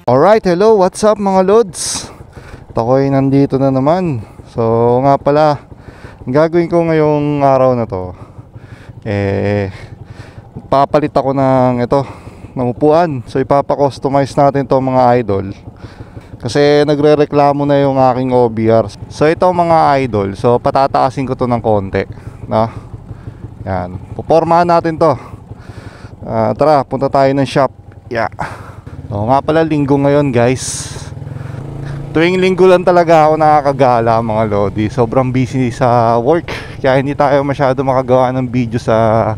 Alright, hello, what's up mga lods? Ako'y nandito na naman. So nga pala, ang gagawin ko ngayong araw na to, papalit ako ng ng upuan. So ipapa-customize natin to mga idol, kasi nagre-reklamo na yung aking OBR. So ito mga idol, so patataasin ko to ng konti, no? Yan, pupormahan natin to. Tara, punta tayo ng shop. Yeah. So nga pala, linggo ngayon guys. Tuwing linggo lang talaga ako nakakagala mga lodi. Sobrang busy sa work, kaya hindi tayo masyado makagawa ng video sa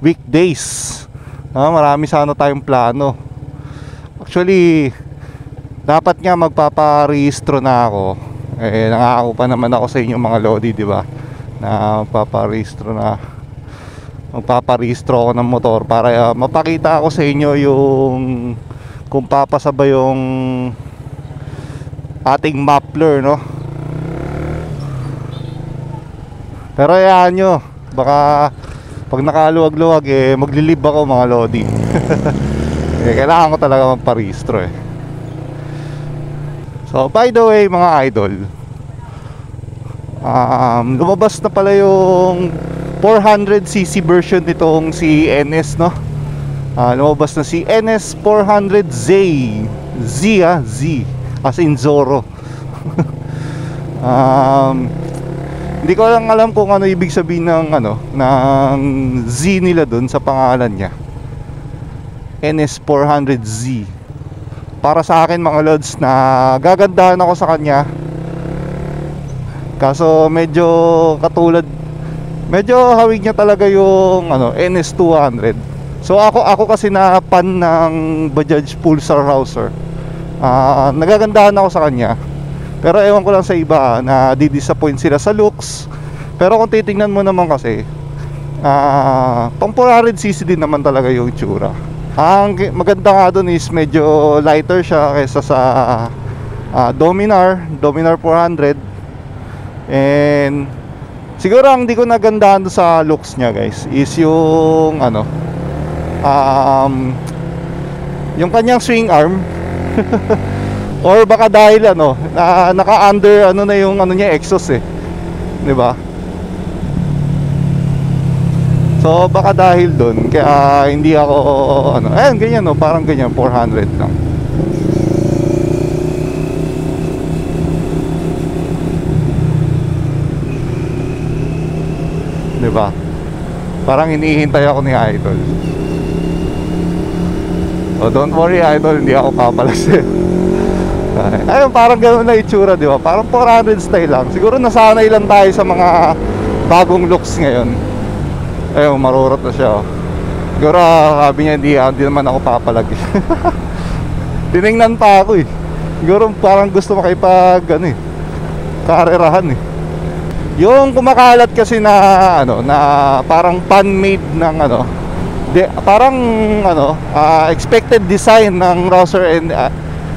weekdays. Marami sana tayong plano. Actually, dapat nga magpaparehistro na ako. Nangako pa naman ako sa inyo mga lodi, di ba? Na magpaparehistro ako ng motor para mapakita ako sa inyo yung kung papasabay yung ating muffler, no? Pero hayaan nyo, baka pag nakaluwag-luwag maglilib ako mga lodi. Kailangan ko talaga magparehistro So by the way mga idol, lumabas na pala yung 400cc version nitong si NS, no? Lumabas na si NS 400Z. Z as in Zorro. Hindi ko lang alam kung ano ibig sabihin ng ng Z nila dun sa pangalan niya. NS 400Z. Para sa akin mga lods, na gagandahan ako sa kanya. Kaso medyo hawig niya talaga yung NS 200. So ako kasi na fan ng Bajaj Pulsar Rouser. Nagagandahan ako sa kanya. Pero ewan ko lang sa iba na di-disappoint sila sa looks. Pero kung titingnan mo naman kasi, pang 400cc din naman talaga yung itsura. Ang maganda nga dun is medyo lighter siya kaysa sa Dominar 400. And siguro ang di ko nagandahan sa looks niya guys is yung yung kanyang swing arm. Or baka dahil naka-under na yung niya, exhaust di ba? So baka dahil doon kaya hindi ako ganyan parang ganyan 400 lang. Di ba? Parang hinihintay ako ni idol. So don't worry idol, hindi ako papalas ayun, parang gano'n na itsura, di ba? Parang 400 style lang. Siguro nasanay lang tayo sa mga bagong looks ngayon. Ayun, marurot na siya Siguro sabi niya hindi naman ako papalag. Tinignan pa ako Siguro parang gusto makipag karerahan Yung kumakalat kasi na na parang fan-made ng parang expected design ng Rouser and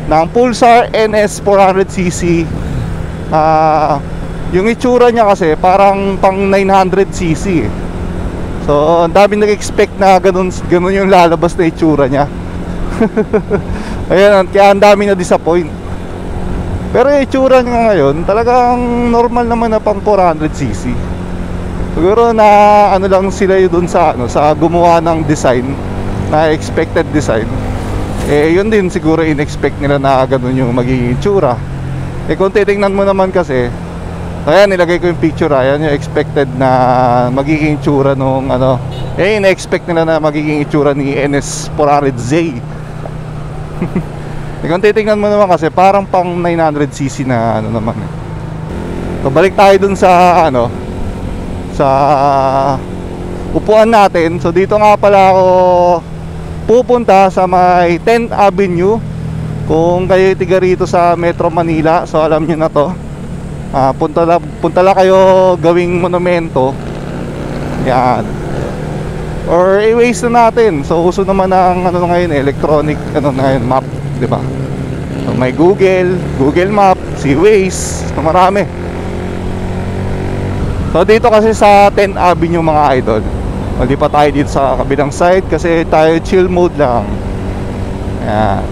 ng Pulsar NS 400cc. Yung itsura niya kasi parang pang 900cc So ang dami nag-expect na ganun yung lalabas na itsura niya. Ayan, kaya ang dami na disappoint. Pero yung itsura niya ngayon talagang normal naman na pang 400cc. Siguro na lang sila yun sa sa gumawa ng design, na expected design. Yun din siguro in-expect nila na ganun yung magiging itsura. Kung titingnan mo naman kasi, ayan, nilagay ko yung picture, ayan yung expected na magiging itsura nung in-expect nila na magiging itsura ni NS 400Z. Kung titingnan mo naman kasi parang pang 900cc na naman So balik tayo dun sa sa upuan natin. So dito nga pala ako pupunta sa may 10th Avenue. Kung kayo tiga rito sa Metro Manila, so alam nyo na to. Punta lang kayo gawing monumento. Yan. Or i-waste na natin. So uso naman ng ngayon, electronic ngayon, map, di ba? So may Google Map, si Waze, so marami. So dito kasi sa 10th Avenue mga idol, hindi pa tayo dito sa kabilang side kasi tayo chill mode lang. Ayan.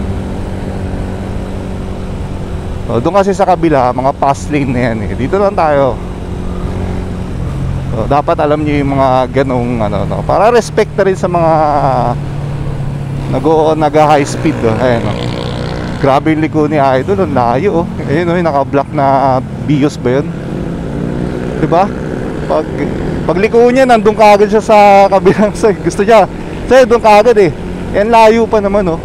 So, doon kasi sa kabila, mga fast lane na yan eh. Dito lang tayo. So, dapat alam nyo yung mga ganong ano, no? Para respect na rin sa mga nag-high speed. Ayan, no? Grabe yung liko ni Idol. Ang layo. Ayun, no? Yung naka-block na bios ba yun? Diba? Pag liko niya, nandun ka agad siya sa kabilang side. Gusto niya. Sa'yo, doon ka agad eh. Yan, layo pa naman, no?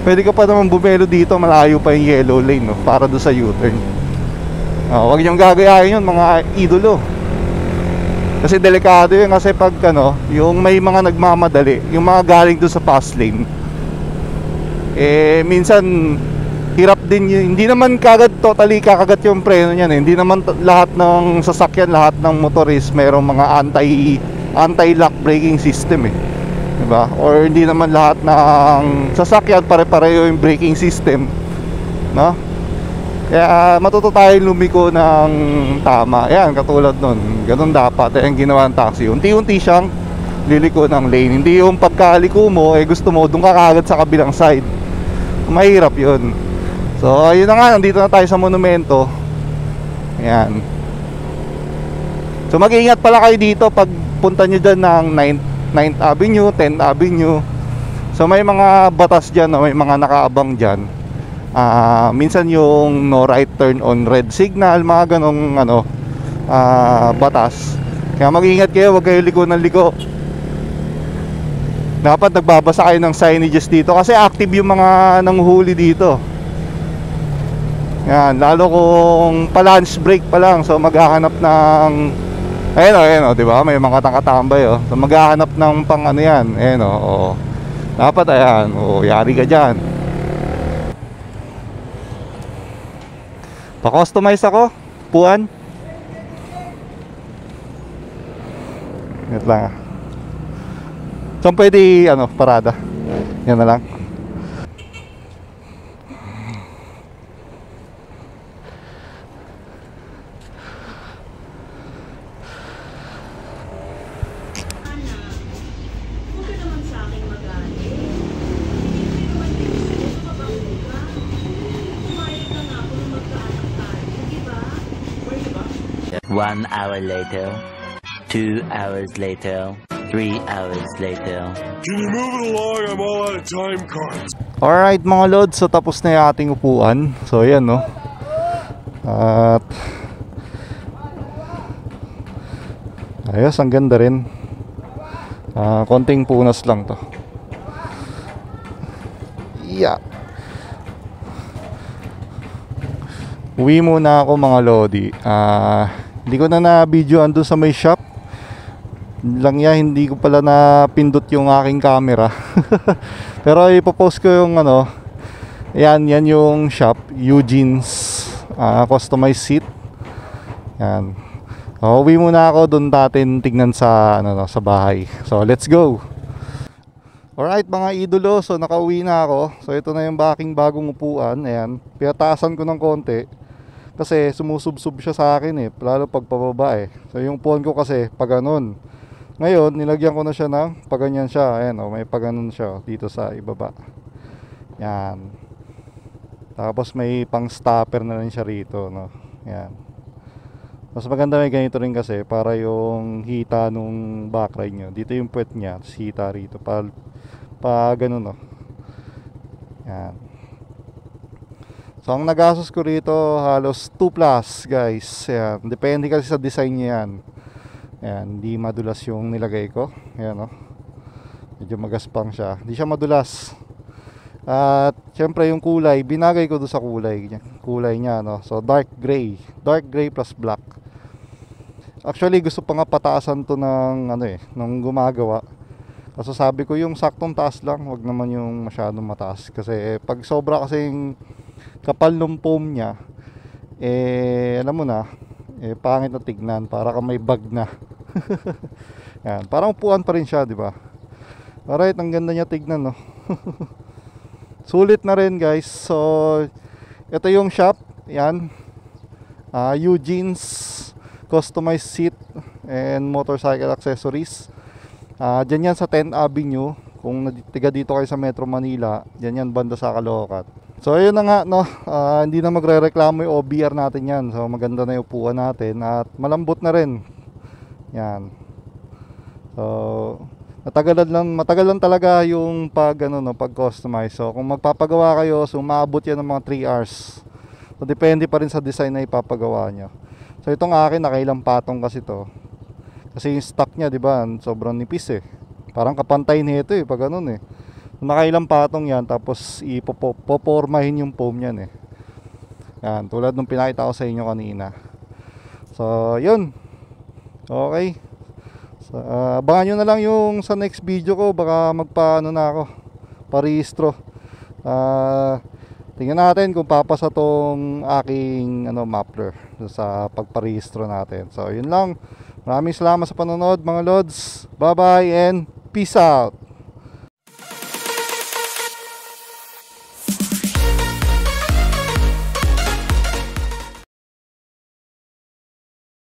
Pwede ka pa naman bumelo dito, malayo pa yung yellow lane, no? Para doon sa U-turn. Huwag niyong gagayahin yun, mga idolo. Kasi delikado yun, kasi pag ano, yung may mga nagmamadali, yung mga galing doon sa fast lane, eh minsan hirap din yun. Hindi naman kagad totally kakagat yung preno niyan eh. Hindi naman lahat ng sasakyan, lahat ng motorist mayroong mga anti-lock braking system eh. Diba? Or hindi naman lahat ng sasakyan pare-pareho yung braking system, no? Kaya matuto tayo lumiko ng tama. Ayan, katulad nun. Ganun dapat. Ayan ginawa ng taxi. Unti-unti siyang liliko ng lane. Hindi yung pagkaliko mo, eh gusto mo doon ka kagad sa kabilang side. Mahirap yun. So, ayun na nga. Nandito na tayo sa monumento. Ayan. So, mag-iingat pala kayo dito pag punta nyo dyan ng 9th Avenue, 10th Avenue. So may mga batas dyan, may mga nakaabang dyan. Minsan yung no right turn on red signal, mga ganong ano, batas. Kaya mag-ingat kayo, huwag kayo liko ng liko. Dapat nagbabasa kayo ng signages dito kasi active yung mga nanguhuli dito. Yan, lalo kung pa-lunch break pa lang, so maghahanap ng ayun o, di ba? May mga nakatambay o. So, maghahanap ng pang ano yan. Ayun o. Dapat ayan. O, yari ka dyan. Pa-customize ako. Puan. Wait lang. So, pwede, ano, parada. Yan na lang. One hour later, 2 hours later, 3 hours later. Can you move it along? I'm all out of time cards. Alright mga lods, so tapos na yung ating upuan. So yan no. At ayos, ang ganda rin. Konting punas lang to. Yeah. Uwi muna ako mga lodi. Hindi ko na na-videoan doon sa may shop. Lang yan, hindi ko pala na pindot yung aking camera. Pero ipopost ko yung ano. Yan yung shop, Eugene's customized seat. Yan. Uwi muna ako, doon natin tignan sa ano, sa bahay. So let's go. Alright mga idolo, so nakauwi na ako. So ito na yung aking bagong upuan. Ayan, pinataasan ko ng konti kasi sumusubsub siya sa akin eh, lalo pag pababa eh. So yung phone ko kasi pag ganun. Ngayon nilagyan ko na siya ng paganyan siya. Ayan may paganon siya dito sa ibaba. Yan. Tapos may pang stopper na rin siya rito, no. Yan. Mas maganda may ganito rin kasi para yung hita nung backride nyo. Dito yung puwet niya, tapos hita rito pa ganun, no. Yan. So ang nagastos ko rito halos 2 plus guys. Yan. Depende kasi sa design niya yan. Yan. Hindi madulas yung nilagay ko. Yan, no. Medyo magaspang siya. Hindi siya madulas. At syempre yung kulay, binagay ko doon sa kulay niya, no. So dark gray plus black. Actually gusto pa nga pataasan to ng ano nung gumagawa. Kaso sabi ko yung saktong taas lang, wag naman yung masyadong mataas kasi pag sobra kasing kapal ng foam niya, alam mo na, pangit na tignan, para ka may bag na. Yan, parang upuan pa rin siya, di ba? Alright, ang ganda niya tignan, no. Sulit na rin guys. So ito yung shop. Yan, Eugene's customized seat and motorcycle accessories. Dyan yan sa 10th Avenue. Kung tiga dito kayo sa Metro Manila, dyan yan banda sa Caloocan. So ayun na nga no, hindi na magrereklamo yung OBR natin yan. So maganda na yung upuan natin at malambot na rin. Yan. So matagal lang talaga yung pag customize. So kung magpapagawa kayo, so umabot yan ng mga 3 hours. So depende pa rin sa design na ipapagawa nyo. So itong akin nakailang patong kasi to. Kasi yung stock niya, 'di ba? Sobrang nipis eh. Parang kapantay nito eh pag ganun eh. Nakailang patong yan, tapos ipopormahin yung foam niyan eh. Yan, tulad nung pinakita ko sa inyo kanina. So, yun. Okay. So, abangan nyo na lang yung sa next video ko. Baka magpaano na ako, parehistro. Tingnan natin kung papasa tong aking muffler sa pagparehistro natin. So, yun lang. Maraming salamat sa panonood mga lods. Bye bye and peace out.